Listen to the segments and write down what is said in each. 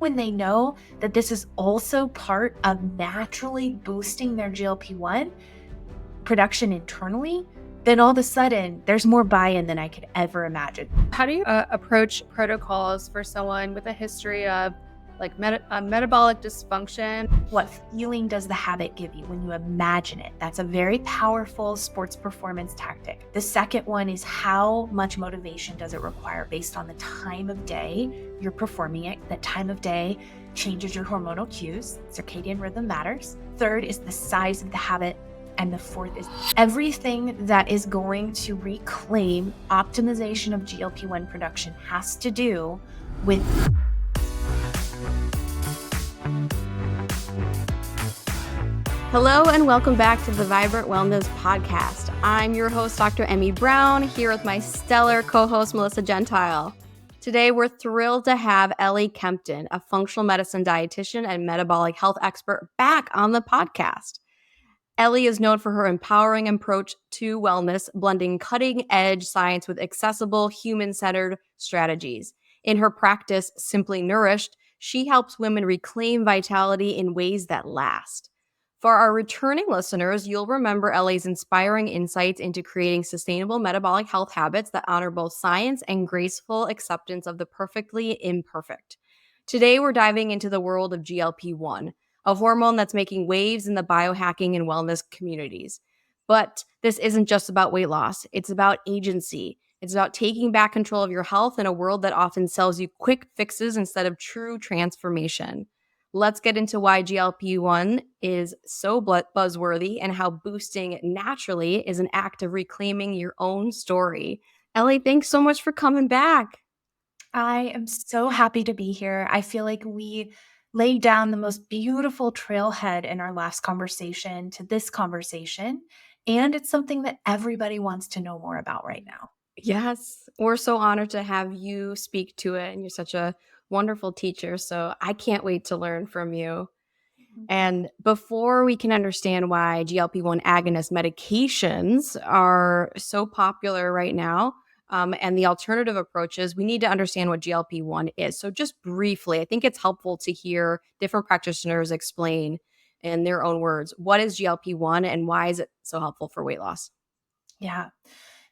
when they know that this is also part of naturally boosting their GLP-1 production internally, then all of a sudden there's more buy-in than I could ever imagine. How do you approach protocols for someone with a history of like metabolic dysfunction? What feeling does the habit give you when you imagine it? That's a very powerful sports performance tactic. The second one is how much motivation does it require based on the time of day you're performing it. That time of day changes your hormonal cues. Circadian rhythm matters. Third is the size of the habit. And the fourth is everything that is going to reclaim optimization of GLP-1 production has to do with Hello and welcome back to the Vibrant Wellness Podcast. I'm your host, Dr. Emmy Brown, here with my stellar co-host, Melissa Gentile. Today, we're thrilled to have Ellie Kempton, a functional medicine dietitian and metabolic health expert, back on the podcast. Ellie is known for her empowering approach to wellness, blending cutting-edge science with accessible, human-centered strategies. In her practice, Simply Nourished, she helps women reclaim vitality in ways that last. For our returning listeners, you'll remember Ellie's inspiring insights into creating sustainable metabolic health habits that honor both science and graceful acceptance of the perfectly imperfect. Today, we're diving into the world of GLP-1, a hormone that's making waves in the biohacking and wellness communities. But this isn't just about weight loss. It's about agency. It's about taking back control of your health in a world that often sells you quick fixes instead of true transformation. Let's get into why GLP-1 is so buzzworthy and how boosting naturally is an act of reclaiming your own story. Ellie, thanks so much for coming back. I am so happy to be here. I feel like we laid down the most beautiful trailhead in our last conversation to this conversation, and it's something that everybody wants to know more about right now. Yes, we're so honored to have you speak to it, and you're such a wonderful teacher, so I can't wait to learn from you. And before we can understand why GLP-1 agonist medications are so popular right now, and the alternative approaches, we need to understand what GLP-1 is. So just briefly, I think it's helpful to hear different practitioners explain in their own words, what is GLP-1 and why is it so helpful for weight loss? Yeah.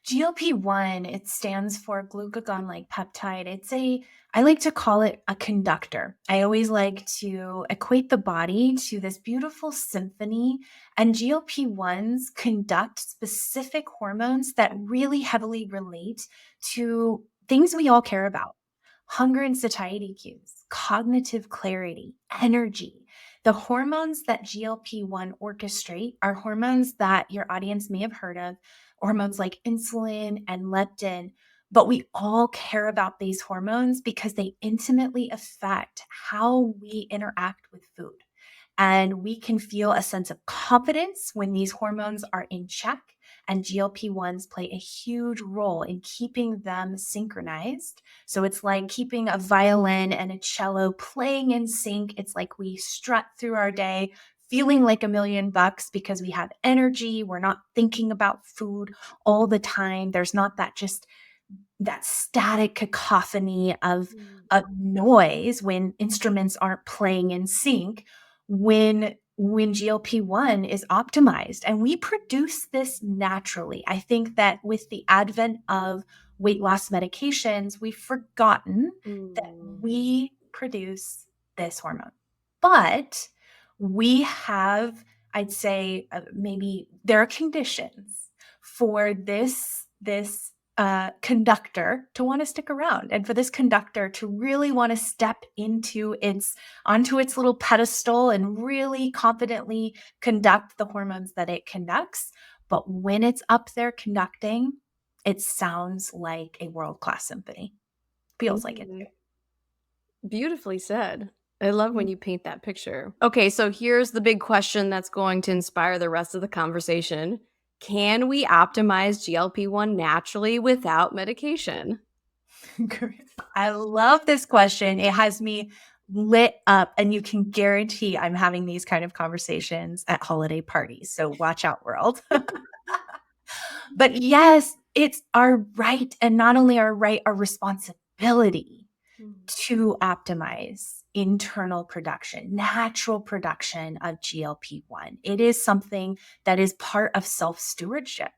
GLP-1, it stands for glucagon-like peptide. I like to call it a conductor. I always like to equate the body to this beautiful symphony, and GLP-1s conduct specific hormones that really heavily relate to things we all care about: hunger and satiety cues, cognitive clarity, energy. The hormones that GLP-1 orchestrate are hormones that your audience may have heard of, hormones like insulin and leptin, but we all care about these hormones because they intimately affect how we interact with food. And we can feel a sense of confidence when these hormones are in check, and GLP-1s play a huge role in keeping them synchronized. So it's like keeping a violin and a cello playing in sync. It's like we strut through our day feeling like $1,000,000 because we have energy. We're not thinking about food all the time. There's not that static cacophony of noise when instruments aren't playing in sync when GLP-1 is optimized. And we produce this naturally. I think that with the advent of weight loss medications, we've forgotten that we produce this hormone. But we have, I'd say, maybe there are conditions for this conductor to want to stick around, and for this conductor to really want to step onto its little pedestal and really confidently conduct the hormones that it conducts. But when it's up there conducting, it sounds like a world-class symphony. Feels like it too. Beautifully said. I love when you paint that picture. Okay, so here's the big question that's going to inspire the rest of the conversation. Can we optimize GLP-1 naturally without medication? I love this question. It has me lit up, and you can guarantee I'm having these kind of conversations at holiday parties. So watch out, world. But yes, it's our right, and not only our right, our responsibility to optimize internal production, natural production of GLP-1. It is something that is part of self-stewardship.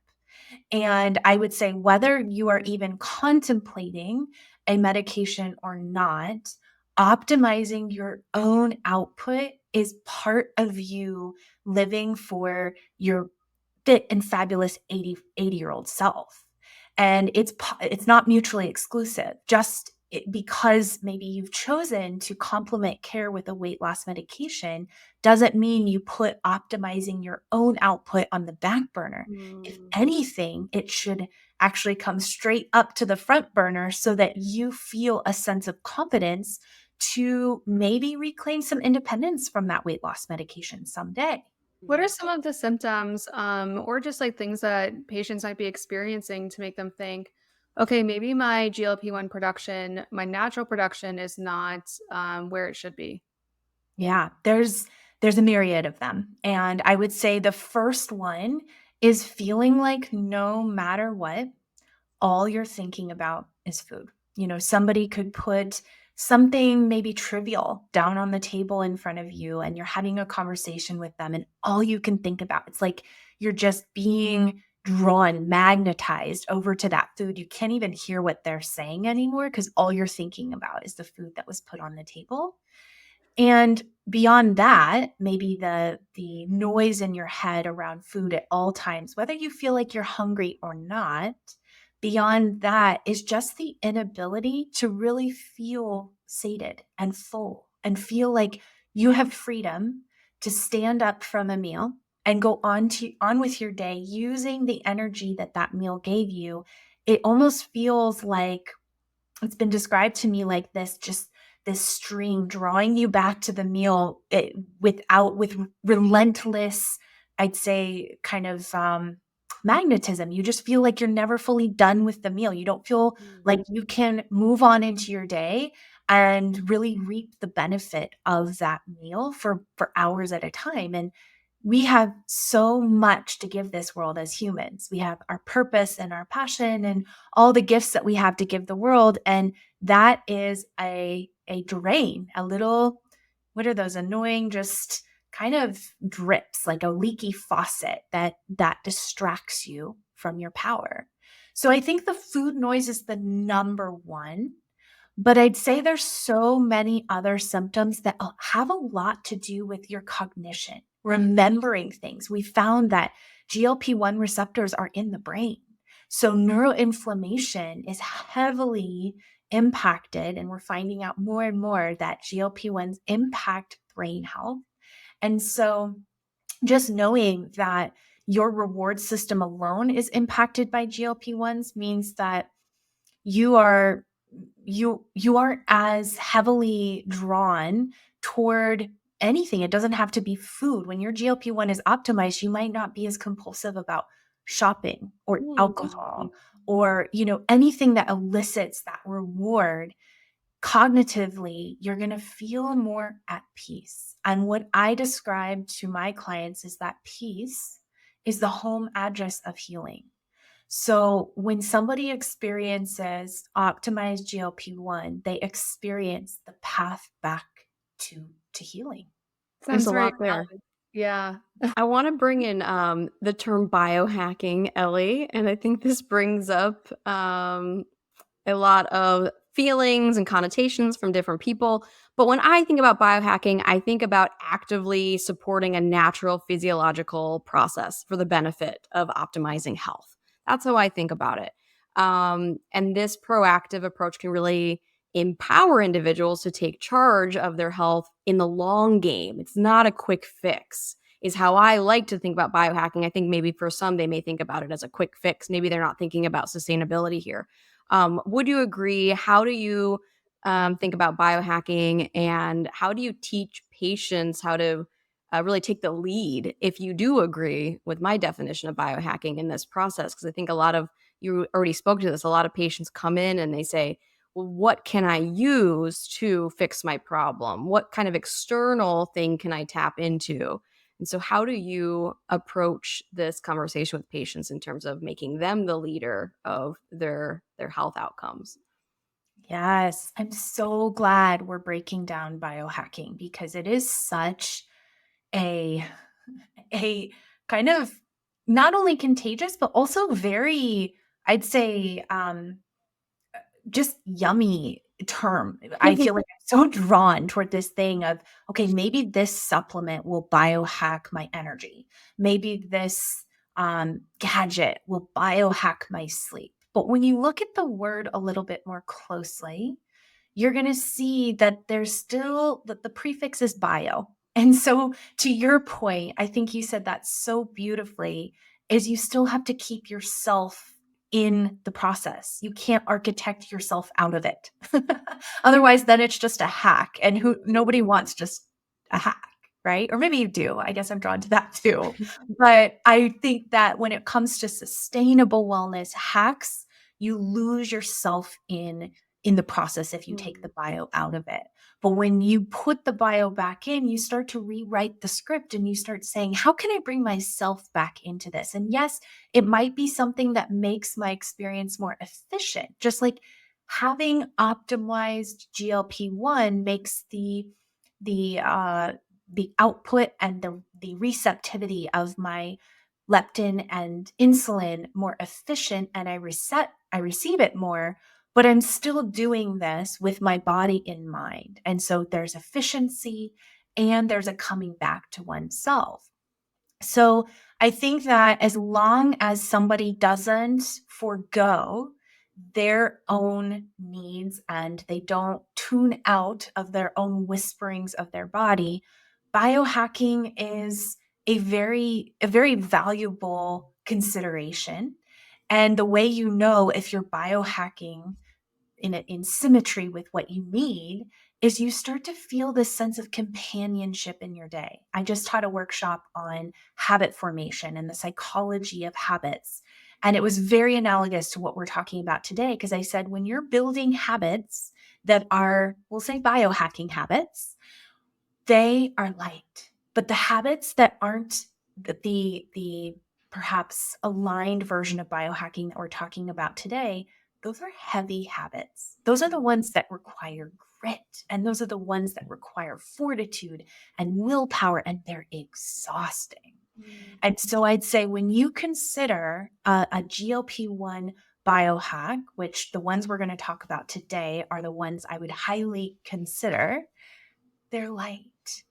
And I would say whether you are even contemplating a medication or not, optimizing your own output is part of you living for your fit and fabulous 80-year-old self. And it's not mutually exclusive. Because maybe you've chosen to complement care with a weight loss medication doesn't mean you put optimizing your own output on the back burner. If anything, it should actually come straight up to the front burner so that you feel a sense of confidence to maybe reclaim some independence from that weight loss medication someday. What are some of the symptoms, or just like things that patients might be experiencing to make them think, okay, maybe my GLP-1 production, my natural production is not where it should be? Yeah, there's a myriad of them. And I would say the first one is feeling like no matter what, all you're thinking about is food. Somebody could put something maybe trivial down on the table in front of you and you're having a conversation with them and all you can think about, it's like you're just being drawn, magnetized over to that food. You can't even hear what they're saying anymore because all you're thinking about is the food that was put on the table. And beyond that, maybe the noise in your head around food at all times, whether you feel like you're hungry or not, beyond that is just the inability to really feel sated and full and feel like you have freedom to stand up from a meal and go on with your day using the energy that that meal gave you. It almost feels like it's been described to me like this string drawing you back to the meal with relentless, I'd say, kind of magnetism. You just feel like you're never fully done with the meal. You don't feel like you can move on into your day and really reap the benefit of that meal for hours at a time. And we have so much to give this world as humans. We have our purpose and our passion and all the gifts that we have to give the world. And that is a drain, a little, what are those annoying, just kind of drips, like a leaky faucet that distracts you from your power. So I think the food noise is the number one. But I'd say there's so many other symptoms that have a lot to do with your cognition, remembering things. We found that GLP-1 receptors are in the brain. So neuroinflammation is heavily impacted, and we're finding out more and more that GLP-1s impact brain health. And so just knowing that your reward system alone is impacted by GLP-1s means that you are you aren't as heavily drawn toward anything. It doesn't have to be food. When your GLP-1 is optimized, you might not be as compulsive about shopping or alcohol or, anything that elicits that reward. Cognitively, you're going to feel more at peace. And what I describe to my clients is that peace is the home address of healing. So when somebody experiences optimized GLP-1, they experience the path back to healing. There's Sounds a very lot there. valid. Yeah. I want to bring in the term biohacking, Ellie, and I think this brings up a lot of feelings and connotations from different people. But when I think about biohacking, I think about actively supporting a natural physiological process for the benefit of optimizing health. That's how I think about it. And this proactive approach can really empower individuals to take charge of their health in the long game. It's not a quick fix, is how I like to think about biohacking. I think maybe for some, they may think about it as a quick fix. Maybe they're not thinking about sustainability here. Would you agree? How do you think about biohacking, and how do you teach patients how to really take the lead if you do agree with my definition of biohacking in this process? Because I think you already spoke to this, a lot of patients come in and they say, well, what can I use to fix my problem? What kind of external thing can I tap into? And so how do you approach this conversation with patients in terms of making them the leader of their health outcomes? Yes, I'm so glad we're breaking down biohacking because it is such a a kind of not only contagious but also very, I'd say, just yummy term. I feel like I'm so drawn toward this thing of, okay, maybe this supplement will biohack my energy. Maybe this gadget will biohack my sleep. But when you look at the word a little bit more closely, you're going to see that there's still that the prefix is bio. And so to your point, I think you said that so beautifully, is you still have to keep yourself in the process. You can't architect yourself out of it. Otherwise, then it's just a hack, and nobody wants just a hack, right? Or maybe you do. I guess I'm drawn to that too. But I think that when it comes to sustainable wellness hacks, you lose yourself in the process if you take the bio out of it. But when you put the bio back in, you start to rewrite the script and you start saying, how can I bring myself back into this? And yes, it might be something that makes my experience more efficient, just like having optimized GLP-1 makes the output and the receptivity of my leptin and insulin more efficient, and I receive it more, but I'm still doing this with my body in mind. And so there's efficiency and there's a coming back to oneself. So I think that as long as somebody doesn't forego their own needs and they don't tune out of their own whisperings of their body, biohacking is a very valuable consideration. And the way you know if you're biohacking in symmetry with what you need is you start to feel this sense of companionship in your day. I just taught a workshop on habit formation and the psychology of habits. And it was very analogous to what we're talking about today, because I said, when you're building habits that are, we'll say, biohacking habits, they are light. But the habits that aren't the perhaps aligned version of biohacking that we're talking about today, those are heavy habits. Those are the ones that require grit, and those are the ones that require fortitude and willpower, and they're exhausting. And so I'd say when you consider a GLP-1 biohack, which the ones we're going to talk about today are the ones I would highly consider, they're light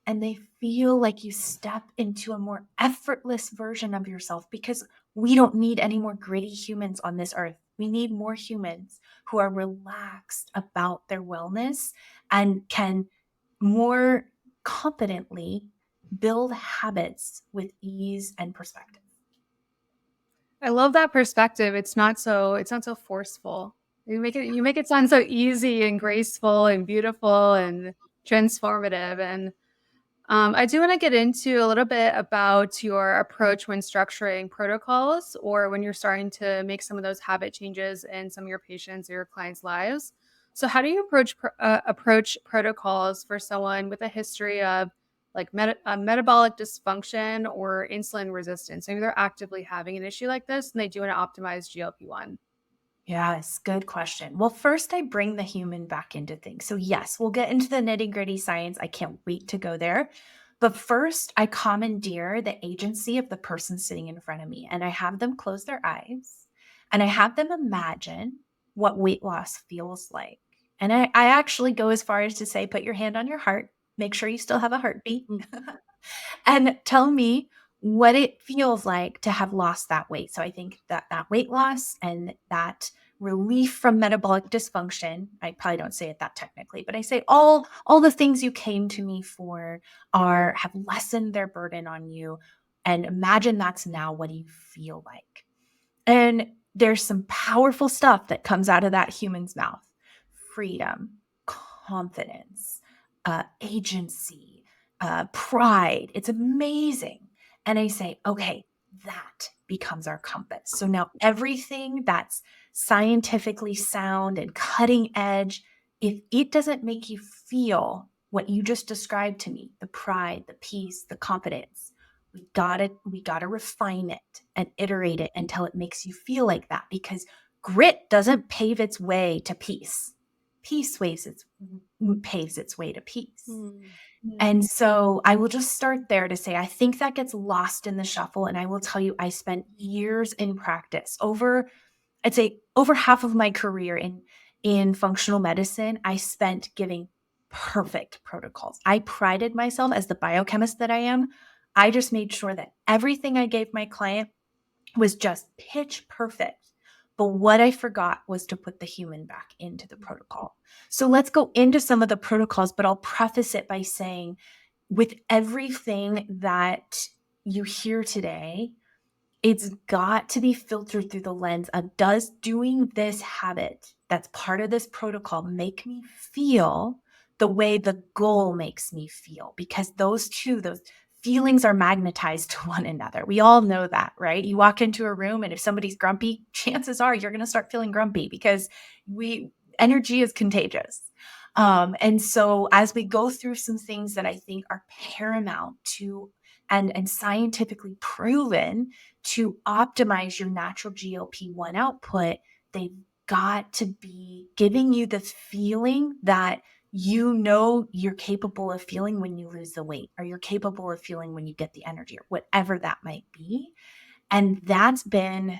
and they feel like you step into a more effortless version of yourself, because we don't need any more gritty humans on this earth. We need more humans who are relaxed about their wellness and can more confidently build habits with ease and perspective. I love that perspective. It's not so forceful. You make it sound so easy and graceful and beautiful and transformative. And I do want to get into a little bit about your approach when structuring protocols or when you're starting to make some of those habit changes in some of your patients or your clients' lives. So, how do you approach protocols for someone with a history of like metabolic dysfunction or insulin resistance? Maybe they're actively having an issue like this and they do want to optimize GLP-1. Yes, good question. Well, first, I bring the human back into things. So, yes, we'll get into the nitty gritty science. I can't wait to go there. But first, I commandeer the agency of the person sitting in front of me, and I have them close their eyes and I have them imagine what weight loss feels like. And I actually go as far as to say, put your hand on your heart, make sure you still have a heartbeat, and tell me what it feels like to have lost that weight. So I think that that weight loss and that relief from metabolic dysfunction, I probably don't say it that technically, but I say all the things you came to me for are have lessened their burden on you, and imagine that's now what you feel like. And there's some powerful stuff that comes out of that human's mouth: freedom, confidence, agency, pride. It's amazing. And I say, okay, that becomes our compass. So now everything that's scientifically sound and cutting edge, if it doesn't make you feel what you just described to me, the pride, the peace, the confidence, we gotta refine it and iterate it until it makes you feel like that, because grit doesn't pave its way to peace. peace paves its way to peace. Mm. And so I will just start there to say, I think that gets lost in the shuffle. And I will tell you, I spent years in practice I'd say over half of my career in functional medicine, I spent giving perfect protocols. I prided myself as the biochemist that I am. I just made sure that everything I gave my client was just pitch perfect. But what I forgot was to put the human back into the protocol. So let's go into some of the protocols, but I'll preface it by saying, with everything that you hear today, it's got to be filtered through the lens of, does doing this habit that's part of this protocol make me feel the way the goal makes me feel? Because those feelings are magnetized to one another. We all know that, right? You walk into a room and if somebody's grumpy, chances are you're going to start feeling grumpy because energy is contagious. And so as we go through some things that I think are paramount to and scientifically proven to optimize your natural GLP-1 output, they've got to be giving you the feeling that you know you're capable of feeling when you lose the weight, or you're capable of feeling when you get the energy, or whatever that might be. And that's been,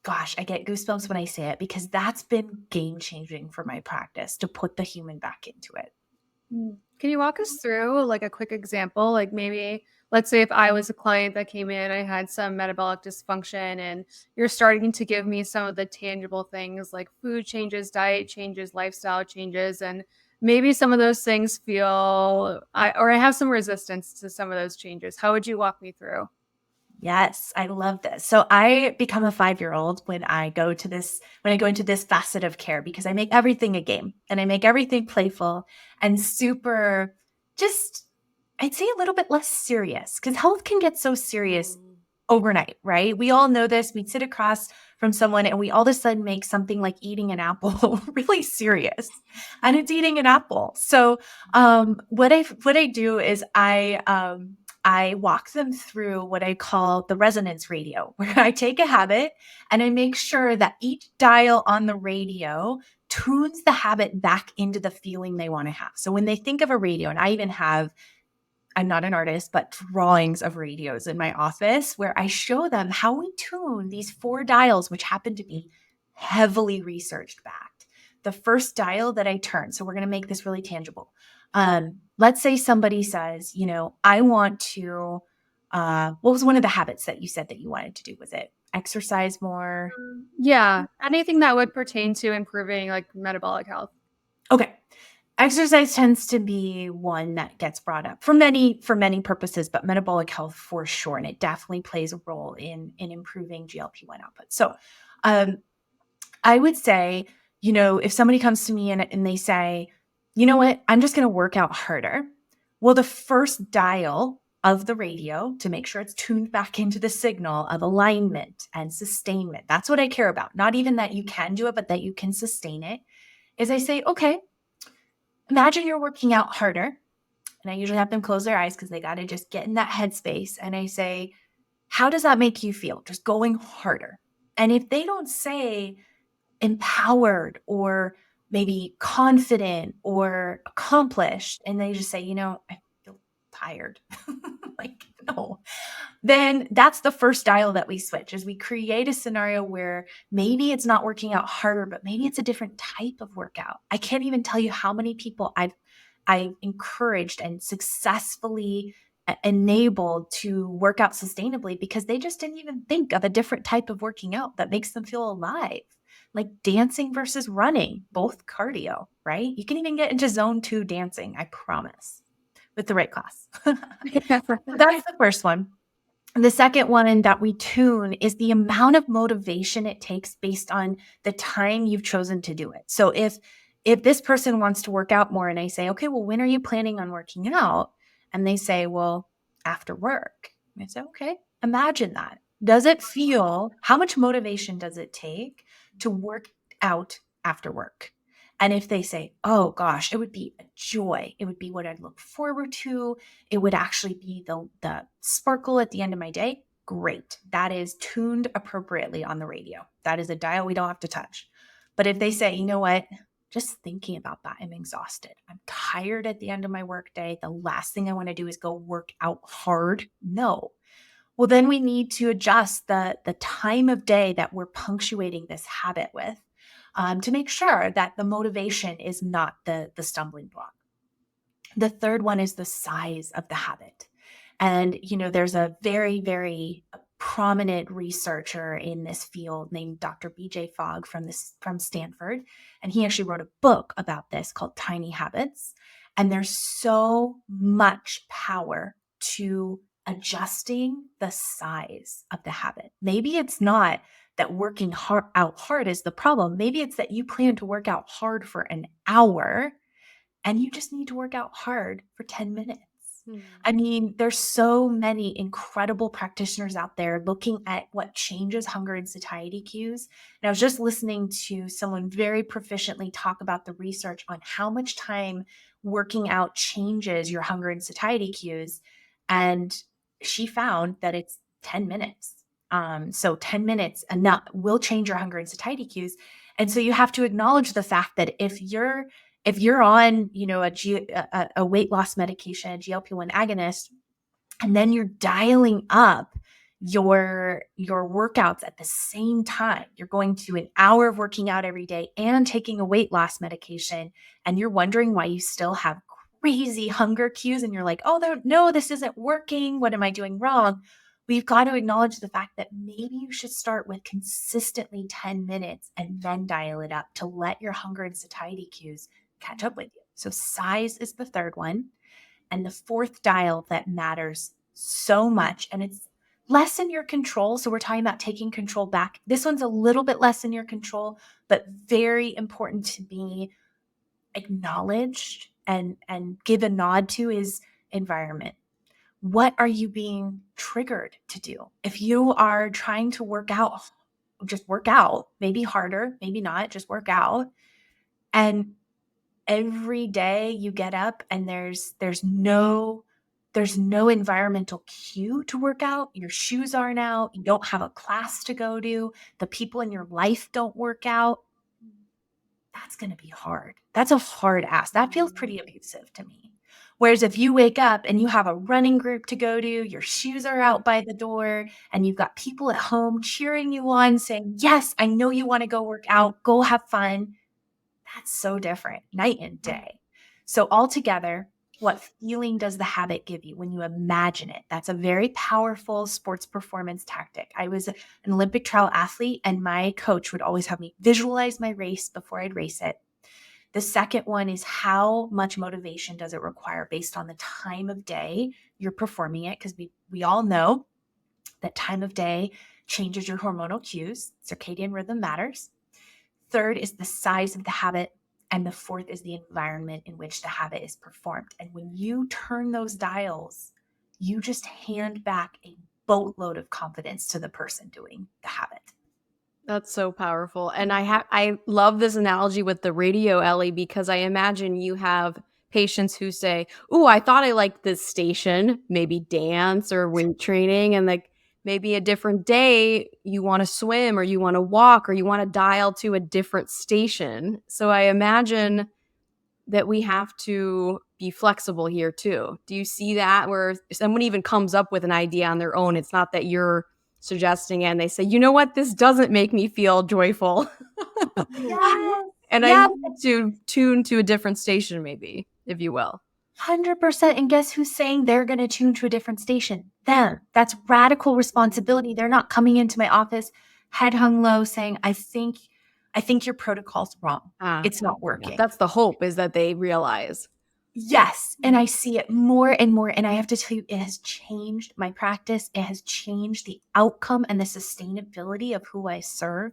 gosh, I get goosebumps when I say it, because that's been game changing for my practice, to put the human back into it. Can you walk us through like a quick example? Like maybe, let's say if I was a client that came in, I had some metabolic dysfunction, and you're starting to give me some of the tangible things like food changes, diet changes, lifestyle changes, and maybe some of those things I have some resistance to some of those changes. How would you walk me through? Yes, I love this. So I become a 5-year-old when I go into this facet of care, because I make everything a game and I make everything playful and super, just, I'd say a little bit less serious, because health can get so serious overnight, right? We all know this. We'd sit across from someone and we all of a sudden make something like eating an apple really serious, and it's eating an apple. So what I do is I walk them through what I call the resonance radio, where I take a habit and I make sure that each dial on the radio tunes the habit back into the feeling they want to have. So when they think of a radio, and I even have, I'm not an artist, but drawings of radios in my office where I show them how we tune these 4 dials, which happen to be heavily researched backed. The first dial that I turn, so we're going to make this really tangible. Let's say somebody says, I want to, what was one of the habits that you said that you wanted to do? Was it exercise more? Yeah, anything that would pertain to improving like metabolic health. Okay. Exercise tends to be one that gets brought up for many purposes, but metabolic health for sure. And it definitely plays a role in improving GLP-1 output. So I would say, if somebody comes to me and they say, you know what, I'm just going to work out harder. Well, the first dial of the radio, to make sure it's tuned back into the signal of alignment and sustainment, that's what I care about. Not even that you can do it, but that you can sustain it, is I say, okay, imagine you're working out harder. And I usually have them close their eyes because they got to just get in that headspace. And I say, how does that make you feel? Just going harder. And if they don't say empowered or maybe confident or accomplished, and they just say, I feel tired, like, no, then that's the first dial that we switch, is we create a scenario where maybe it's not working out harder, but maybe it's a different type of workout. I can't even tell you how many people I've encouraged and successfully enabled to work out sustainably because they just didn't even think of a different type of working out that makes them feel alive. Like dancing versus running, both cardio, right? You can even get into zone 2 dancing, I promise, with the right class. That's the first one. The second one that we tune is the amount of motivation it takes based on the time you've chosen to do it. So if this person wants to work out more and I say, okay, well, when are you planning on working out? And they say, well, after work. And I say, okay, imagine that. Does it feel, how much motivation does it take to work out after work? And if they say, oh gosh, it would be a joy, it would be what I'd look forward to, it would actually be the sparkle at the end of my day, great. That is tuned appropriately on the radio. That is a dial we don't have to touch. But if they say, you know what, just thinking about that, I'm exhausted. I'm tired at the end of my workday. The last thing I want to do is go work out hard. No. Well, then we need to adjust the time of day that we're punctuating this habit with, to make sure that the motivation is not the stumbling block. The third one is the size of the habit. And, there's a very, very prominent researcher in this field named Dr. BJ Fogg from Stanford. And he actually wrote a book about this called Tiny Habits. And there's so much power to adjusting the size of the habit. Maybe it's not that working out hard is the problem. Maybe it's that you plan to work out hard for an hour and you just need to work out hard for 10 minutes. I mean, there's so many incredible practitioners out there looking at what changes hunger and satiety cues. And I was just listening to someone very proficiently talk about the research on how much time working out changes your hunger and satiety cues. And she found that it's 10 minutes. So 10 minutes enough will change your hunger and satiety cues. And so you have to acknowledge the fact that if you're on, a weight loss medication, a GLP-1 agonist, and then you're dialing up your workouts at the same time, you're going to an hour of working out every day and taking a weight loss medication, and you're wondering why you still have crazy hunger cues, and you're like, oh, no, this isn't working. What am I doing wrong? We've got to acknowledge the fact that maybe you should start with consistently 10 minutes and then dial it up to let your hunger and satiety cues catch up with you. So size is the third one. And the fourth dial that matters so much, and it's less in your control. So we're talking about taking control back. This one's a little bit less in your control, but very important to be acknowledged and give a nod to is environment. What are you being triggered to do? If you are trying to work out, just work out, maybe harder, maybe not, just work out. And every day you get up and there's no environmental cue to work out. Your shoes aren't out. You don't have a class to go to. The people in your life don't work out. That's going to be hard. That's a hard ask. That feels pretty abusive to me. Whereas if you wake up and you have a running group to go to, your shoes are out by the door, and you've got people at home cheering you on, saying, yes, I know you want to go work out, go have fun. That's so different, night and day. So altogether, what feeling does the habit give you when you imagine it? That's a very powerful sports performance tactic. I was an Olympic trial athlete, and my coach would always have me visualize my race before I'd race it. The second one is how much motivation does it require based on the time of day you're performing it? Because we all know that time of day changes your hormonal cues. Circadian rhythm matters. Third is the size of the habit. And the fourth is the environment in which the habit is performed. And when you turn those dials, you just hand back a boatload of confidence to the person doing the habit. That's so powerful. And I love this analogy with the radio, Ellie, because I imagine you have patients who say, "Ooh, I thought I liked this station, maybe dance or weight training." And like maybe a different day you want to swim or you want to walk or you want to dial to a different station. So I imagine that we have to be flexible here too. Do you see that where someone even comes up with an idea on their own? It's not that you're suggesting it and they say, you know what, this doesn't make me feel joyful. Yes. And I need to tune to a different station, maybe, if you will. 100%. And guess who's saying they're going to tune to a different station? Them. That's radical responsibility. They're not coming into my office, head hung low, saying, I think your protocol's wrong. It's not working. That's the hope, is that they realize. Yes. And I see it more and more. And I have to tell you, it has changed my practice. It has changed the outcome and the sustainability of who I serve.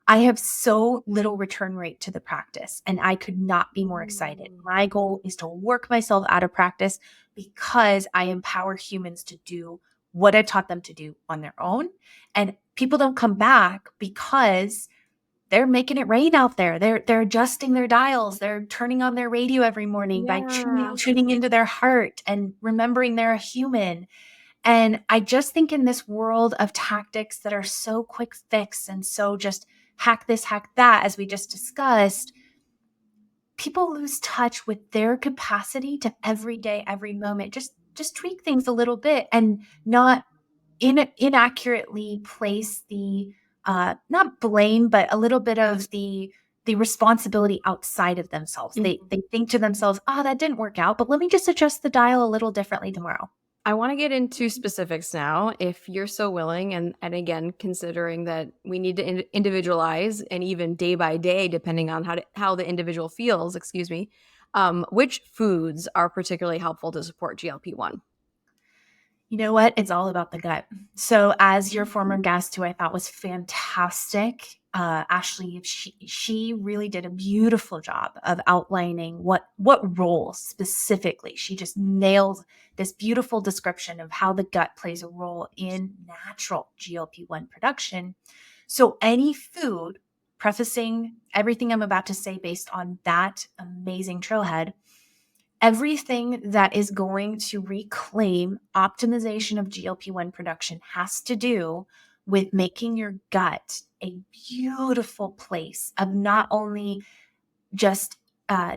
I have so little return rate to the practice, and I could not be more excited. My goal is to work myself out of practice because I empower humans to do what I taught them to do on their own. And people don't come back because they're making it rain out there. They're adjusting their dials. They're turning on their radio every morning by tuning into their heart and remembering they're a human. And I just think in this world of tactics that are so quick fix and so just hack this, hack that, as we just discussed, people lose touch with their capacity to every day, every moment, just tweak things a little bit and not inaccurately place the not blame, but a little bit of the responsibility outside of themselves. They think to themselves, oh, that didn't work out, but let me just adjust the dial a little differently tomorrow. I want to get into specifics now, if you're so willing. And again, considering that we need to individualize and even day by day, depending on how the individual feels, which foods are particularly helpful to support GLP-1? You know what? It's all about the gut. So as your former guest, who I thought was fantastic, Ashley, she really did a beautiful job of outlining what role specifically. She just nailed this beautiful description of how the gut plays a role in natural GLP-1 production. So any food, prefacing everything I'm about to say based on that amazing trailhead, everything that is going to reclaim optimization of GLP-1 production has to do with making your gut a beautiful place of not only just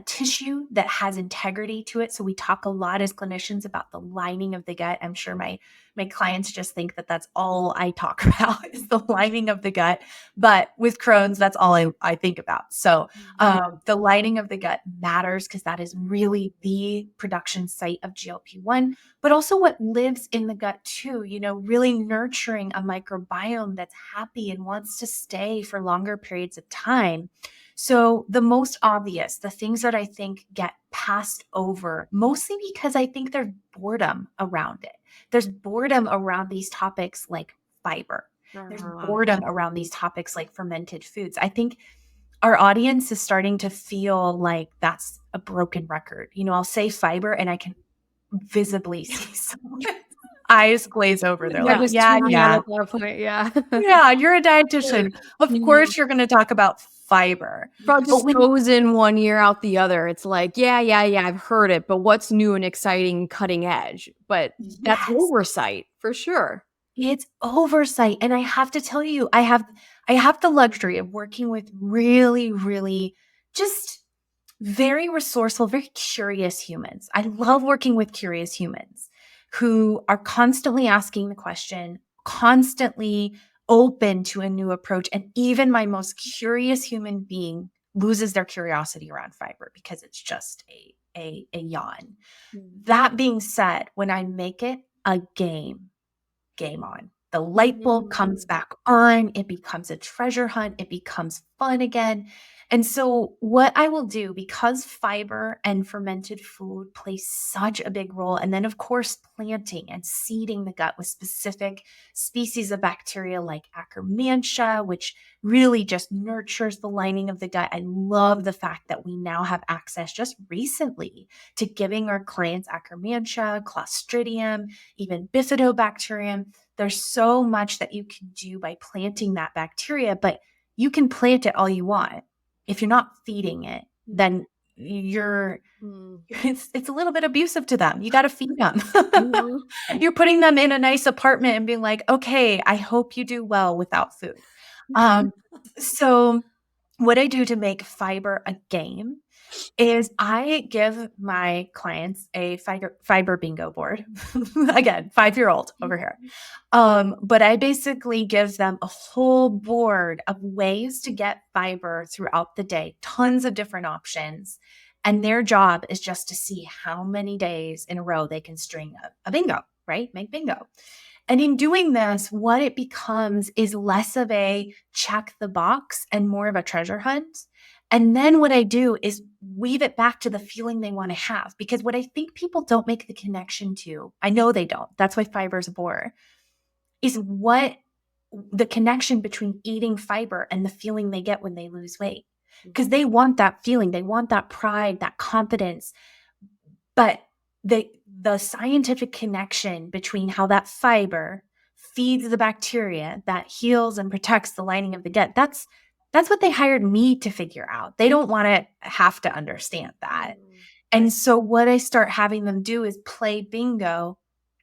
tissue that has integrity to it. So we talk a lot as clinicians about the lining of the gut. I'm sure my clients just think that that's all I talk about is the lining of the gut. But with Crohn's, that's all I think about. So the lining of the gut matters because that is really the production site of GLP-1, but also what lives in the gut too, really nurturing a microbiome that's happy and wants to stay for longer periods of time. So the most obvious, the things that I think get passed over, mostly because I think there's boredom around it. There's boredom around these topics like fiber. There's boredom around these topics like fermented foods. I think our audience is starting to feel like that's a broken record. I'll say fiber and I can visibly see someone's eyes glaze over. They're like, yeah. Yeah. Yeah, you're a dietitian. Of course, you're going to talk about fiber. Bro, just goes in one ear out the other. It's like, yeah, I've heard it, but what's new and exciting, cutting edge? But that's oversight for sure. It's oversight. And I have to tell you, I have the luxury of working with really, really just very resourceful, very curious humans. I love working with curious humans who are constantly asking the question, constantly open to a new approach. And even my most curious human being loses their curiosity around fiber because it's just a yawn. That being said, when I make it a game on. The light bulb comes back on. It becomes a treasure hunt. It becomes fun again. And so what I will do, because fiber and fermented food play such a big role, and then of course planting and seeding the gut with specific species of bacteria like Akkermansia, which really just nurtures the lining of the gut. I love the fact that we now have access just recently to giving our clients Akkermansia, Clostridium, even Bifidobacterium. There's so much that you can do by planting that bacteria, but you can plant it all you want. If you're not feeding it, then it's a little bit abusive to them. You got to feed them. You're putting them in a nice apartment and being like, okay, I hope you do well without food. So what I do to make fiber a game is I give my clients a fiber bingo board. Again, 5-year-old over here. But I basically give them a whole board of ways to get fiber throughout the day, tons of different options. And their job is just to see how many days in a row they can string a bingo, right? Make bingo. And in doing this, what it becomes is less of a check the box and more of a treasure hunt. And then what I do is weave it back to the feeling they want to have. Because what I think people don't make the connection to, I know they don't, that's why fiber is a bore, is what the connection between eating fiber and the feeling they get when they lose weight. Because they want that feeling, they want that pride, that confidence. But the scientific connection between how that fiber feeds the bacteria that heals and protects the lining of the gut, that's what they hired me to figure out. They don't want to have to understand that. And so what I start having them do is play bingo,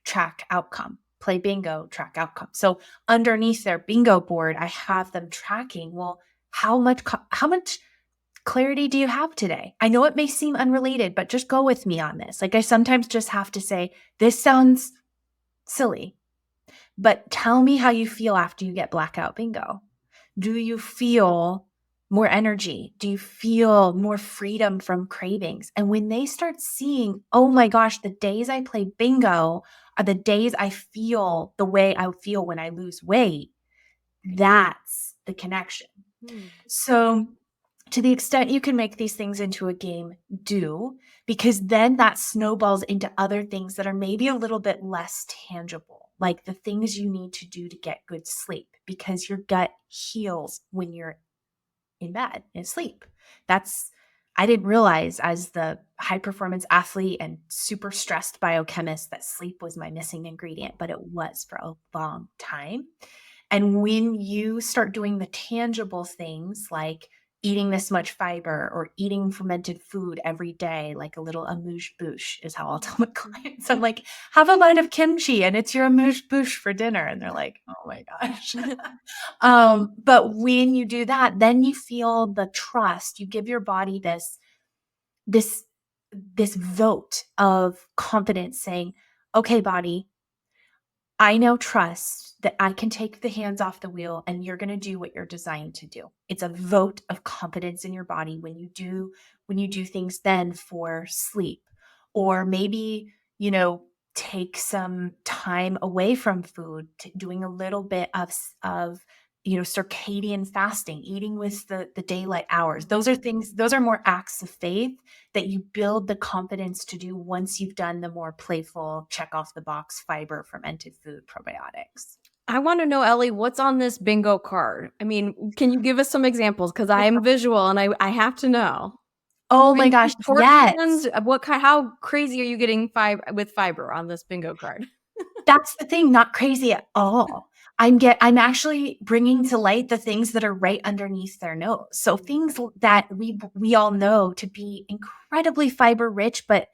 track outcome, play bingo, track outcome. So underneath their bingo board, I have them tracking, well, how much clarity do you have today? I know it may seem unrelated, but just go with me on this. Like I sometimes just have to say, this sounds silly, but tell me how you feel after you get blackout bingo. Do you feel more energy? Do you feel more freedom from cravings? And when they start seeing, oh my gosh, the days I play bingo are the days I feel the way I feel when I lose weight, that's the connection. So to the extent you can make these things into a game, do, because then that snowballs into other things that are maybe a little bit less tangible, like the things you need to do to get good sleep, because your gut heals when you're in bed and asleep. I didn't realize as the high performance athlete and super stressed biochemist that sleep was my missing ingredient, but it was for a long time. And when you start doing the tangible things like eating this much fiber or eating fermented food every day, like a little amuse-bouche is how I'll tell my clients. I'm like, have a bite of kimchi and it's your amuse-bouche for dinner. And they're like, oh my gosh. But when you do that, then you feel the trust. You give your body this vote of confidence saying, okay, body, I now trust that I can take the hands off the wheel and you're going to do what you're designed to do. It's a vote of confidence in your body when you do things then for sleep, or maybe, take some time away from food, doing a little bit of circadian fasting, eating with the daylight hours. Those are more acts of faith that you build the confidence to do once you've done the more playful check off the box fiber, fermented food, probiotics. I want to know, Ellie, what's on this bingo card? I mean, can you give us some examples? Because I am visual and I have to know. Oh my gosh, yes. How crazy are you getting with fiber on this bingo card? That's the thing, not crazy at all. I'm actually bringing to light the things that are right underneath their nose. So things that we all know to be incredibly fiber rich, but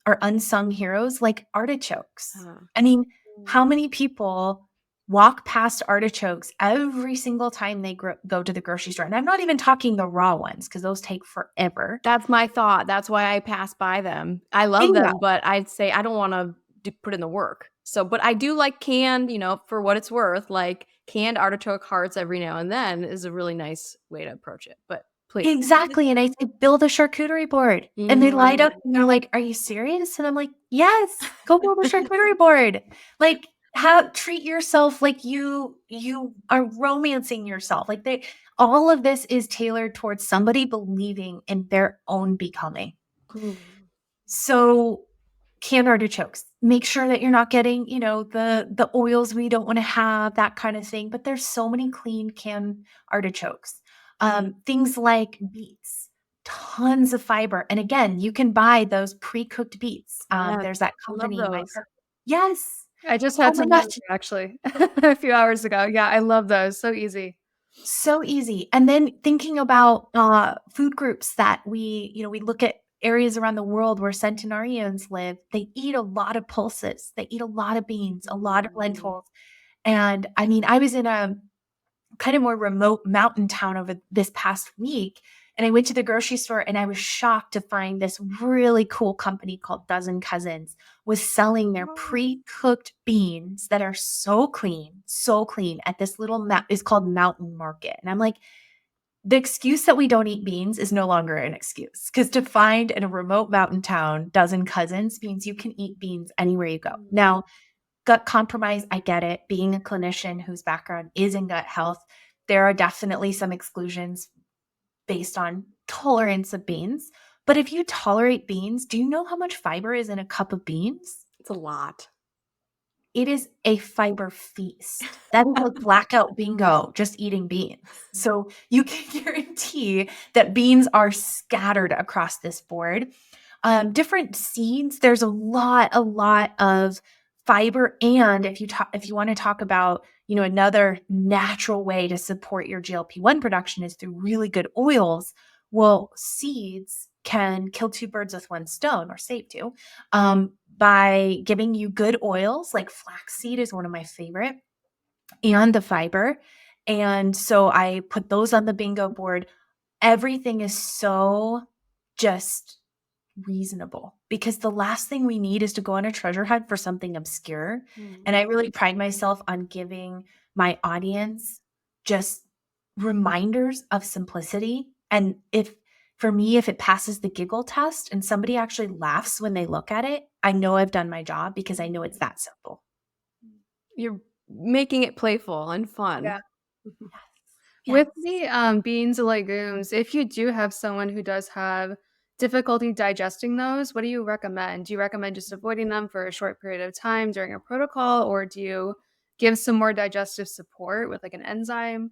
are unsung heroes, like artichokes. I mean, how many people walk past artichokes every single time they go to the grocery store? And I'm not even talking the raw ones, because those take forever. That's my thought. That's why I pass by them. I love them, but I'd say I don't want to put in the work. So, but I do like canned, for what it's worth, like canned artichoke hearts every now and then is a really nice way to approach it. But please. Exactly. And I say, build a charcuterie board. And they light up and they're like, are you serious? And I'm like, yes, go build a charcuterie board. Like, treat yourself like you are romancing yourself. Like all of this is tailored towards somebody believing in their own becoming. So canned artichokes, make sure that you're not getting, the oils we don't want to have, that kind of thing. But there's so many clean canned artichokes. Things like beets, tons of fiber. And again, you can buy those pre-cooked beets. There's that company. Yes. I just had some actually a few hours ago. Yeah, I love those. So easy. So easy. And then thinking about food groups that we look at areas around the world where centenarians live, they eat a lot of pulses. They eat a lot of beans, a lot of lentils. And I mean, I was in a kind of more remote mountain town over this past week, and I went to the grocery store and I was shocked to find this really cool company called Dozen Cousins was selling their pre-cooked beans that are so clean at this little is called Mountain Market. And I'm like, the excuse that we don't eat beans is no longer an excuse, because to find in a remote mountain town Dozen Cousins means you can eat beans anywhere you go. Now, gut compromise, I get it. Being a clinician whose background is in gut health, there are definitely some exclusions based on tolerance of beans. But if you tolerate beans, do you know how much fiber is in a cup of beans? It's a lot. It is a fiber feast. That is like blackout bingo, just eating beans. So you can guarantee that beans are scattered across this board. Different seeds, there's a lot of fiber. And if you want to talk about, another natural way to support your GLP-1 production is through really good oils. Well, seeds can kill two birds with one stone, or save two, by giving you good oils. Like flaxseed is one of my favorite, and the fiber. And so I put those on the bingo board. everything is so just reasonable, because the last thing we need is to go on a treasure hunt for something obscure. And I really pride myself on giving my audience just reminders of simplicity. And for me, if it passes the giggle test and somebody actually laughs when they look at it, I know I've done my job, because I know it's that simple. You're making it playful and fun. Yeah. Yes. With the beans and legumes, if you do have someone who does have difficulty digesting those, what do you recommend? Do you recommend just avoiding them for a short period of time during a protocol, or do you give some more digestive support with like an enzyme?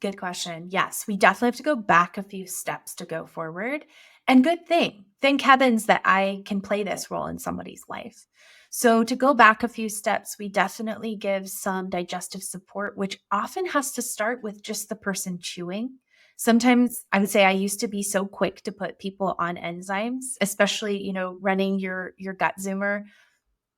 Good question. Yes, we definitely have to go back a few steps to go forward. And good thing. Thank heavens that I can play this role in somebody's life. So, to go back a few steps, we definitely give some digestive support, which often has to start with just the person chewing. Sometimes I would say I used to be so quick to put people on enzymes, especially, running your gut zoomer,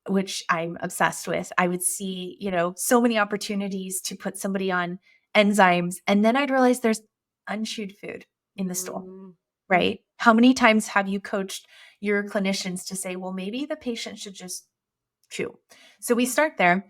which I'm obsessed with. I would see, so many opportunities to put somebody on enzymes. And then I'd realize there's unchewed food in the stool, right? How many times have you coached your clinicians to say, well, maybe the patient should just chew? So we start there.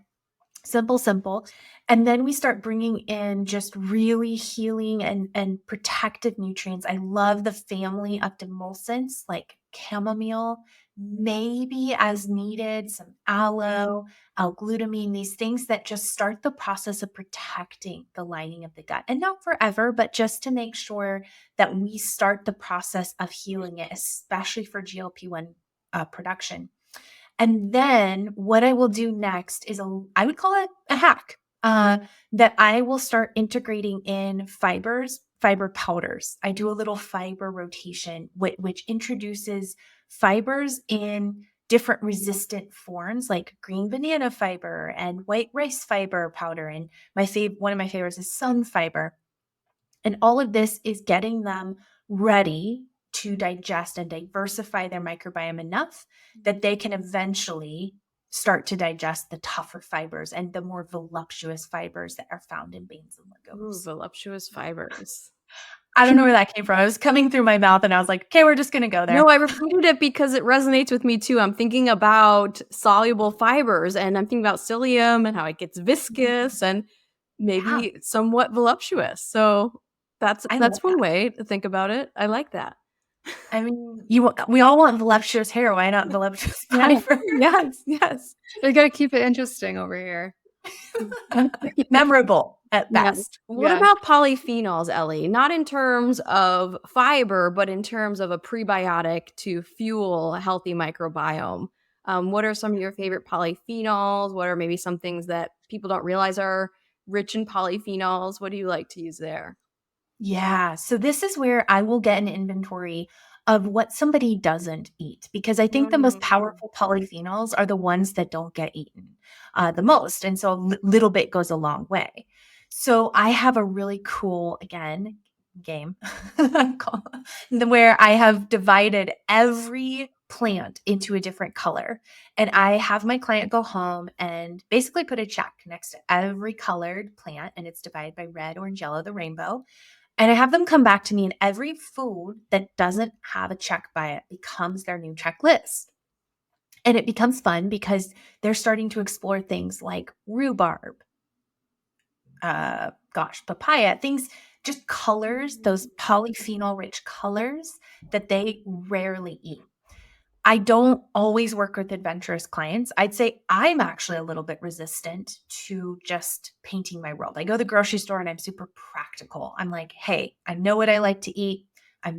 Simple. And then we start bringing in just really healing and protective nutrients. I love the family of demulcents like chamomile, maybe as needed, some aloe, L-glutamine, these things that just start the process of protecting the lining of the gut. And not forever, but just to make sure that we start the process of healing it, especially for GLP-1 production. And then what I will do next is I would call it a hack, that I will start integrating in fiber powders. I do a little fiber rotation, which introduces fibers in different resistant forms, like green banana fiber and white rice fiber powder. And one of my favorites is sun fiber. And all of this is getting them ready to digest and diversify their microbiome enough that they can eventually start to digest the tougher fibers and the more voluptuous fibers that are found in beans and legumes. Ooh, voluptuous fibers. I don't know where that came from. I was coming through my mouth and I was like, okay, we're just going to go there. No, I repeated it because it resonates with me too. I'm thinking about soluble fibers, and I'm thinking about psyllium and how it gets viscous and maybe somewhat voluptuous. So that's one way to think about it. I like that. I mean, we all want voluptuous hair. Why not voluptuous fiber? Yes. We got to keep it interesting over here. Memorable at best. What about polyphenols, Ellie? Not in terms of fiber, but in terms of a prebiotic to fuel a healthy microbiome. What are some of your favorite polyphenols? What are maybe some things that people don't realize are rich in polyphenols? What do you like to use there? Yeah. So this is where I will get an inventory of what somebody doesn't eat, because I think the most powerful polyphenols are the ones that don't get eaten the most. And so a little bit goes a long way. So I have a really cool, again, game where I have divided every plant into a different color. And I have my client go home and basically put a check next to every colored plant, and it's divided by red, orange, yellow, the rainbow. And I have them come back to me, and every food that doesn't have a check by it becomes their new checklist. And it becomes fun because they're starting to explore things like rhubarb, papaya, things, just colors, those polyphenol rich colors that they rarely eat. I don't always work with adventurous clients. I'd say I'm actually a little bit resistant to just painting my world. I go to the grocery store and I'm super practical. I'm like, hey, I know what I like to eat. I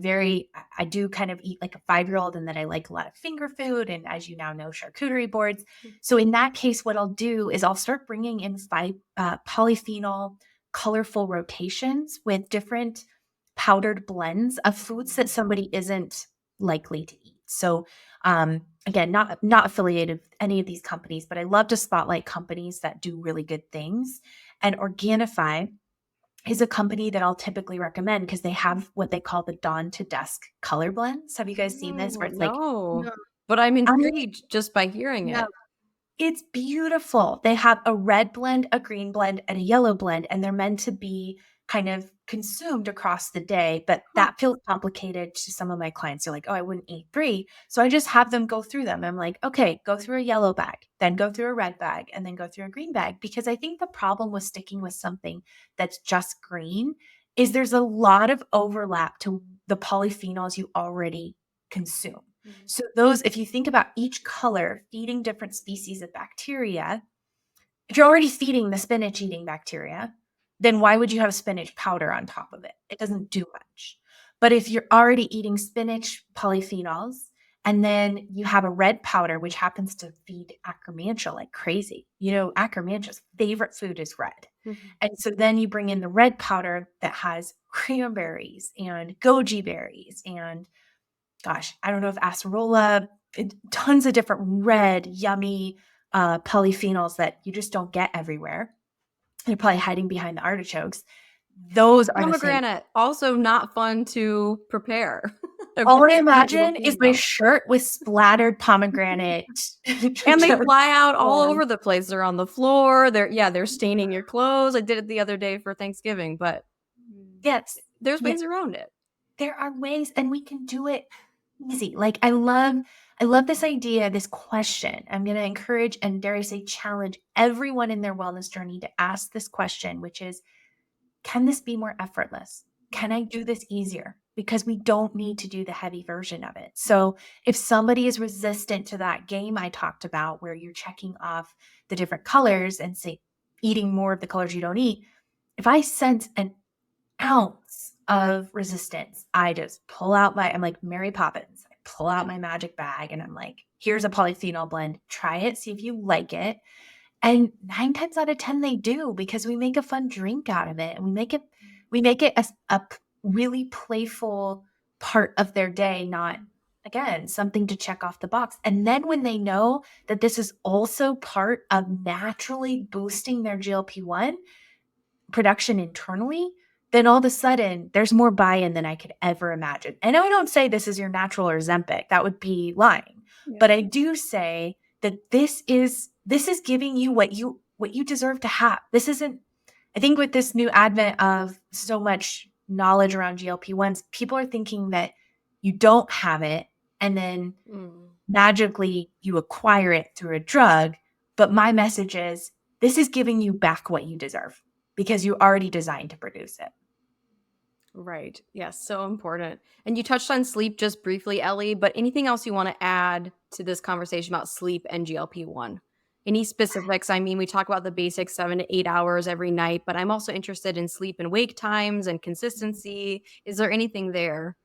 do kind of eat like a 5-year-old, and then I like a lot of finger food. And as you now know, charcuterie boards. So in that case, what I'll do is I'll start bringing in polyphenol, colorful rotations with different powdered blends of foods that somebody isn't likely to eat. So again, not affiliated with any of these companies, but I love to spotlight companies that do really good things. And Organifi is a company that I'll typically recommend because they have what they call the dawn to dusk color blends. Have you guys seen this? Where it's no. But I'm intrigued just by hearing it. It's beautiful. They have a red blend, a green blend, and a yellow blend, and they're meant to be kind of consumed across the day, but that feels complicated to some of my clients. They're like, oh, I wouldn't eat 3. So I just have them go through them. I'm like, okay, go through a yellow bag, then go through a red bag, and then go through a green bag. Because I think the problem with sticking with something that's just green is there's a lot of overlap to the polyphenols you already consume. So those, if you think about each color feeding different species of bacteria, if you're already feeding the spinach eating bacteria, then why would you have spinach powder on top of it? It doesn't do much. But if you're already eating spinach polyphenols, and then you have a red powder, which happens to feed Akkermansia like crazy. Akkermansia's favorite food is red. And so then you bring in the red powder that has cranberries and goji berries and, gosh, I don't know if acerola, tons of different red, yummy polyphenols that you just don't get everywhere. They're probably hiding behind the artichokes. Those are pomegranate, also not fun to prepare. All I imagine is my shirt with splattered pomegranate. And they fly out all over the place. They're on the floor. They're staining your clothes. I did it the other day for Thanksgiving, but yes, there's ways around it. There are ways, and we can do it easy. Like I love this idea, this question. I'm going to encourage and dare I say challenge everyone in their wellness journey to ask this question, which is, can this be more effortless? Can I do this easier? Because we don't need to do the heavy version of it. So if somebody is resistant to that game I talked about, where you're checking off the different colors and say eating more of the colors you don't eat, if I sense an ounce of resistance, I just pull out I'm like Mary Poppins. I pull out my magic bag and I'm like, here's a polyphenol blend. Try it, see if you like it. And 9 times out of 10, they do, because we make a fun drink out of it. And we make it a really playful part of their day, not, again, something to check off the box. And then when they know that this is also part of naturally boosting their GLP-1 production internally, then all of a sudden there's more buy-in than I could ever imagine. And I don't say this is your natural or Ozempic. That would be lying. Yeah. But I do say that this is giving you what you deserve to have. This isn't, I think with this new advent of so much knowledge around GLP-1s, people are thinking that you don't have it and then magically you acquire it through a drug. But my message is, this is giving you back what you deserve, because you already designed to produce it. Right. Yes. So important. And you touched on sleep just briefly, Ellie, but anything else you want to add to this conversation about sleep and GLP-1? Any specifics? I mean, we talk about the basic 7 to 8 hours every night, but I'm also interested in sleep and wake times and consistency. Is there anything there?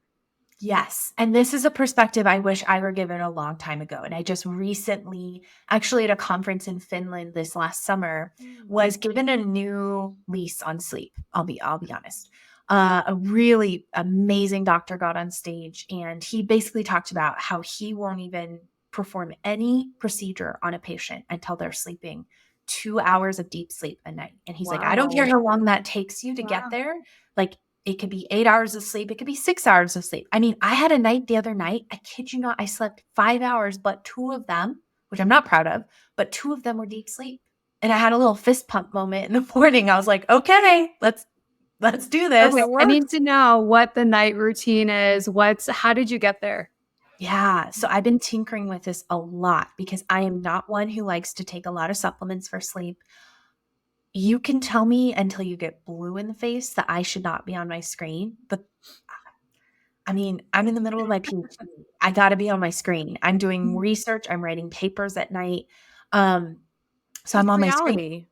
Yes. And this is a perspective I wish I were given a long time ago. And I just recently, actually at a conference in Finland this last summer, was given a new lease on sleep. I'll be honest. A really amazing doctor got on stage, and he basically talked about how he won't even perform any procedure on a patient until they're sleeping 2 hours of deep sleep a night. And he's like, I don't care how long that takes you to get there. Like, it could be 8 hours of sleep. It could be 6 hours of sleep. I mean, I had a night the other night, I kid you not, I slept 5 hours, but 2 of them, which I'm not proud of, but 2 of them were deep sleep. And I had a little fist pump moment in the morning. I was like, okay, let's do this. Okay, I need to know what the night routine is. How did you get there? Yeah. So I've been tinkering with this a lot, because I am not one who likes to take a lot of supplements for sleep. You can tell me until you get blue in the face that I should not be on my screen. But I mean, I'm in the middle of my PhD. I got to be on my screen. I'm doing research. I'm writing papers at night. So I'm on my screen.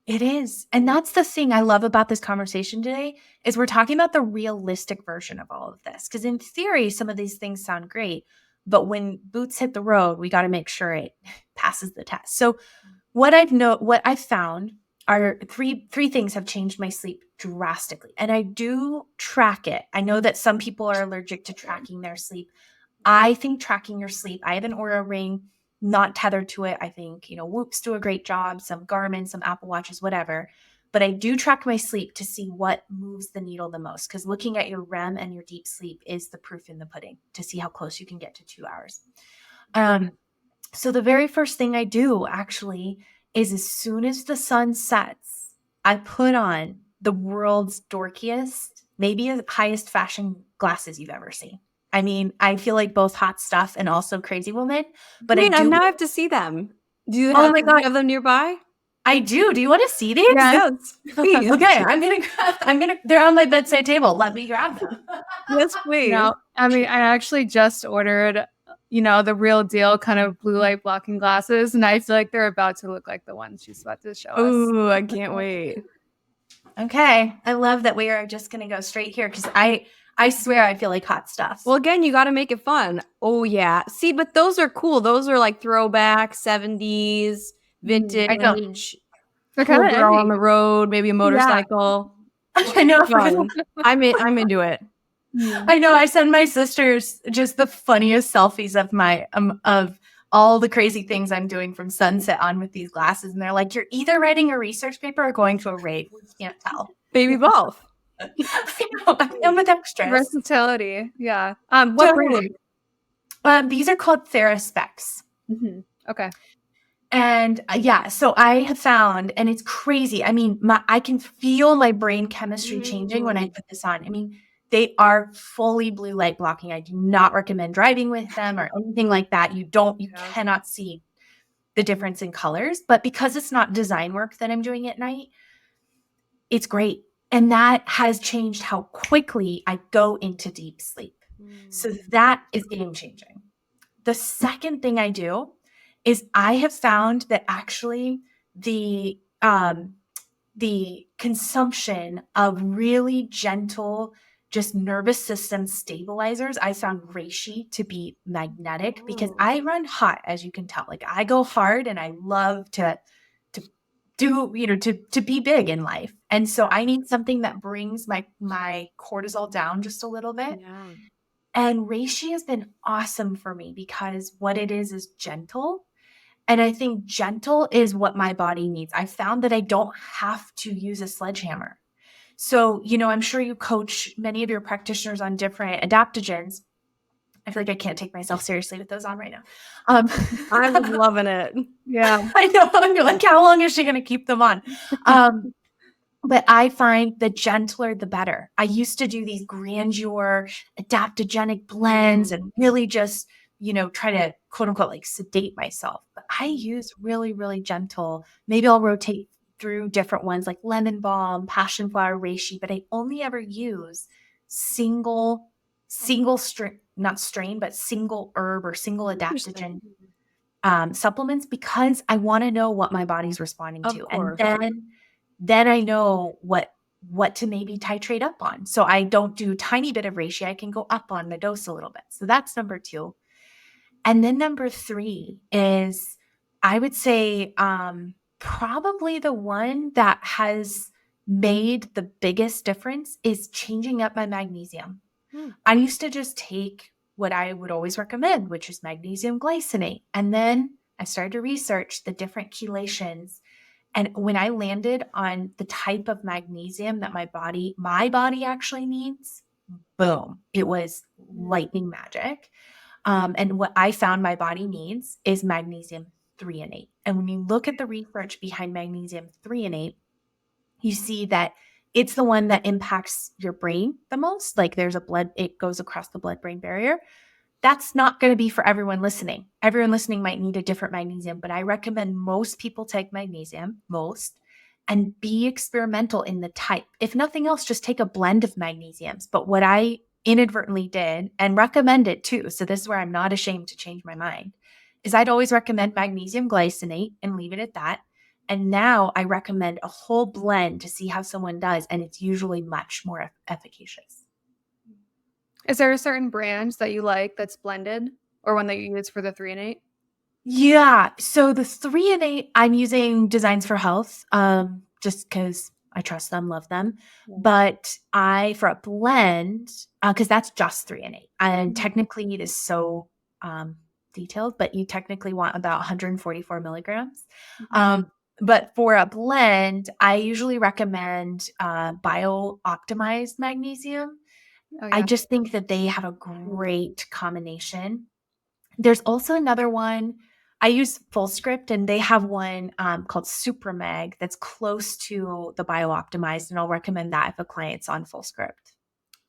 It is. And that's the thing I love about this conversation today, is we're talking about the realistic version of all of this. Because in theory, some of these things sound great, but when boots hit the road, we got to make sure it passes the test. So what I've found are three things have changed my sleep drastically. And I do track it. I know that some people are allergic to tracking their sleep. I think tracking your sleep, I have an Oura ring, not tethered to it. I think, Whoops do a great job, some Garmin, some Apple Watches, whatever. But I do track my sleep to see what moves the needle the most, because looking at your REM and your deep sleep is the proof in the pudding to see how close you can get to 2 hours. So the very first thing I do actually is, as soon as the sun sets, I put on the world's dorkiest, maybe highest fashion glasses you've ever seen. I mean, I feel like both hot stuff and also crazy woman, but Wait, I do. now I have to see them. Do you Oh have, my God. have them nearby? I do. Do you want to see these? Yes. Please. Okay, they're on my bedside table. Let me grab them. Yes, please. No, I mean, I actually just ordered, the real deal kind of blue light blocking glasses, and I feel like they're about to look like the ones she's about to show us. Ooh, I can't wait. Okay. I love that we are just going to go straight here because I swear I feel like hot stuff. Well, again, you got to make it fun. Oh, yeah. See, but those are cool. Those are like throwback, 70s, vintage. I know. They're Cool kind of girl on the road, maybe a motorcycle. I know. Fun. I'm into it. I know. I send my sisters just the funniest selfies of my of all the crazy things I'm doing from sunset on with these glasses, and they're like, "You're either writing a research paper or going to a rave. We can't tell." Baby both. I know. I'm with extras. Versatility. Yeah. What Totally. brand? These are called TheraSpecs. Mm-hmm. Okay. And so I have found, and it's crazy. I mean, I can feel my brain chemistry changing when I put this on. I mean, they are fully blue light blocking. I do not recommend driving with them or anything like that. You cannot see the difference in colors, but because it's not design work that I'm doing at night, it's great. And that has changed how quickly I go into deep sleep. So that is game changing. The second thing I do is I have found that actually the consumption of really gentle, just nervous system stabilizers, I found reishi to be magnetic because I run hot, as you can tell. Like I go hard and I love to do, to be big in life. And so I need something that brings my cortisol down just a little bit. Yeah. And reishi has been awesome for me because what it is gentle. And I think gentle is what my body needs. I found that I don't have to use a sledgehammer. So, I'm sure you coach many of your practitioners on different adaptogens. I feel like I can't take myself seriously with those on right now. I'm loving it. Yeah. I know. I'm like, how long is she going to keep them on? But I find the gentler, the better. I used to do these grandeur adaptogenic blends and really just, try to quote unquote, like sedate myself. But I use really, really gentle. Maybe I'll rotate through different ones like lemon balm, passion flower, reishi, but I only ever use single strain, not strain, but single herb or single adaptogen supplements because I want to know what my body's responding to. And then I know what to maybe titrate up on. So I don't do tiny bit of reishi. I can go up on the dose a little bit. So that's number 2. And then number 3 is, I would say, probably the one that has made the biggest difference is changing up my magnesium. I used to just take what I would always recommend, which is magnesium glycinate. And then I started to research the different chelations. And when I landed on the type of magnesium that my body actually needs, boom, it was lightning magic. And what I found my body needs is magnesium 3 and 8. And when you look at the research behind magnesium 3 and 8, you see that it's the one that impacts your brain the most. Like it goes across the blood-brain barrier. That's not going to be for everyone listening. Everyone listening might need a different magnesium, but I recommend most people take magnesium, and be experimental in the type. If nothing else, just take a blend of magnesiums. But what I inadvertently did, and recommend it too, so this is where I'm not ashamed to change my mind, is I'd always recommend magnesium glycinate and leave it at that. And now I recommend a whole blend to see how someone does, and it's usually much more efficacious. Is there a certain brand that you like that's blended, or one that you use for the 3 and 8? Yeah. So the 3 and 8, I'm using Designs for Health, just because I trust them, love them. But for a blend, because that's just 3 and 8, and technically it is so detailed, but you technically want about 144 milligrams. But for a blend, I usually recommend bio-optimized magnesium. Oh, yeah. I just think that they have a great combination. There's also another one. I use Fullscript, and they have one called SupraMeg that's close to the BioOptimized, and I'll recommend that if a client's on Fullscript.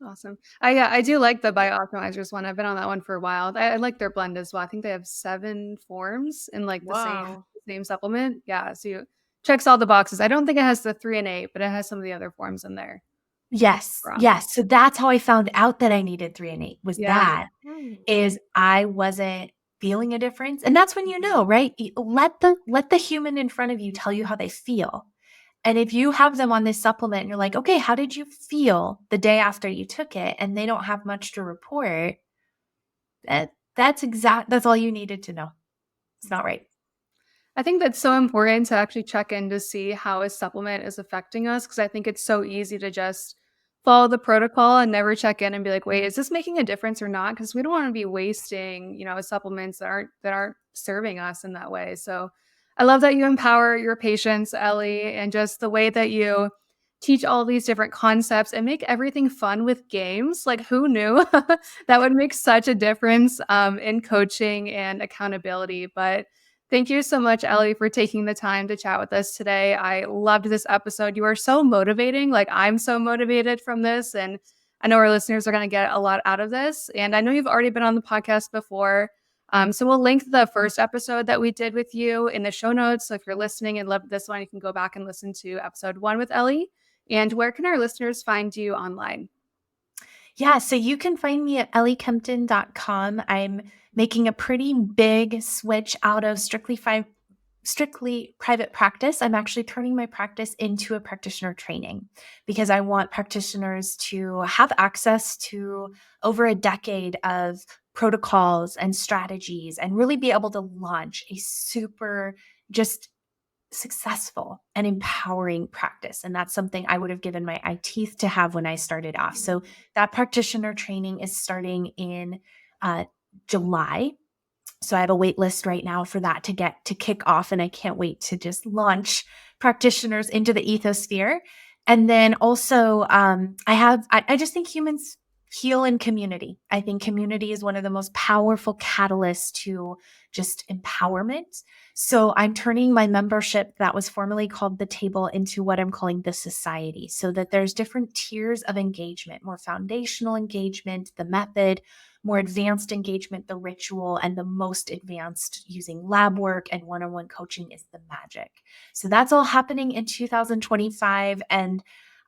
Awesome. I do like the Biooptimizers one. I've been on that one for a while. I like their blend as well. I think they have 7 forms in like the same supplement. Yeah, so you checks all the boxes. I don't think it has the 3 and 8, but it has some of the other forms in there. Yes. Wrong. Yes. So that's how I found out that I needed 3 and 8 was Yeah. is I wasn't feeling a difference. And that's when you know, right? Let the human in front of you tell you how they feel. And if you have them on this supplement and you're like, okay, how did you feel the day after you took it? And they don't have much to report, that's all you needed to know. It's not right. I think that's so important to actually check in to see how a supplement is affecting us, because I think it's so easy to just follow the protocol and never check in and be like, wait, is this making a difference or not? Because we don't want to be wasting, supplements that aren't serving us in that way. So I love that you empower your patients, Ellie, and just the way that you teach all these different concepts and make everything fun with games. Like, who knew that would make such a difference in coaching and accountability? But thank you so much, Ellie, for taking the time to chat with us today. I loved this episode. You are so motivating. Like, I'm so motivated from this, and I know our listeners are going to get a lot out of this. And I know you've already been on the podcast before. So we'll link the first episode that we did with you in the show notes. So if you're listening and loved this one, you can go back and listen to episode 1 with Ellie. And where can our listeners find you online? Yeah, so you can find me at elliekempton.com. I'm making a pretty big switch out of strictly private practice. I'm actually turning my practice into a practitioner training because I want practitioners to have access to over a decade of protocols and strategies and really be able to launch a super just successful and empowering practice. And that's something I would have given my eye teeth to have when I started off. So that practitioner training is starting in July. So I have a wait list right now for that to kick off. And I can't wait to just launch practitioners into the ethosphere. And then also I just think humans heal in community. I think community is one of the most powerful catalysts to just empowerment. So I'm turning my membership that was formerly called The Table into what I'm calling the Society, so that there's different tiers of engagement, more foundational engagement, the method, more advanced engagement, the ritual, and the most advanced using lab work and one-on-one coaching is the magic. So that's all happening in 2025. And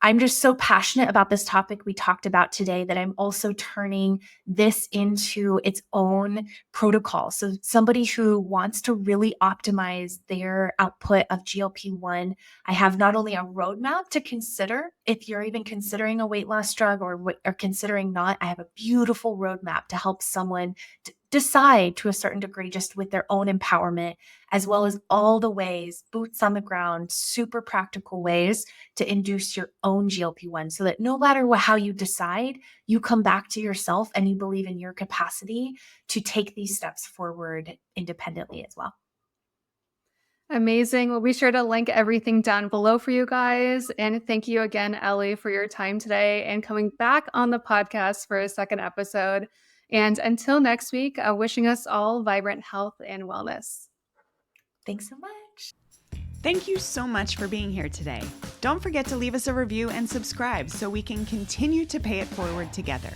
I'm just so passionate about this topic we talked about today that I'm also turning this into its own protocol. So somebody who wants to really optimize their output of GLP-1, I have not only a roadmap to consider if you're even considering a weight loss drug or considering not, I have a beautiful roadmap to help someone decide to a certain degree just with their own empowerment, as well as all the ways, boots on the ground, super practical ways to induce your own GLP-1 so that no matter how you decide, you come back to yourself and you believe in your capacity to take these steps forward independently as well. Amazing. We'll be sure to link everything down below for you guys. And thank you again, Ellie, for your time today and coming back on the podcast for a second episode. And until next week, wishing us all vibrant health and wellness. Thanks so much. Thank you so much for being here today. Don't forget to leave us a review and subscribe so we can continue to pay it forward together.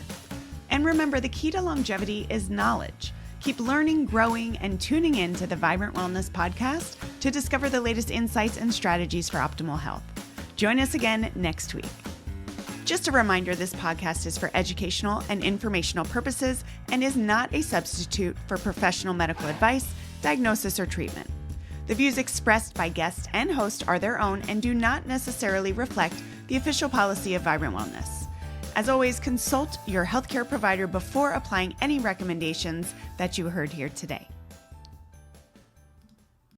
And remember, the key to longevity is knowledge. Keep learning, growing, and tuning in to the Vibrant Wellness podcast to discover the latest insights and strategies for optimal health. Join us again next week. Just a reminder, this podcast is for educational and informational purposes and is not a substitute for professional medical advice, diagnosis, or treatment. The views expressed by guest and host are their own and do not necessarily reflect the official policy of Vibrant Wellness. As always, consult your healthcare provider before applying any recommendations that you heard here today.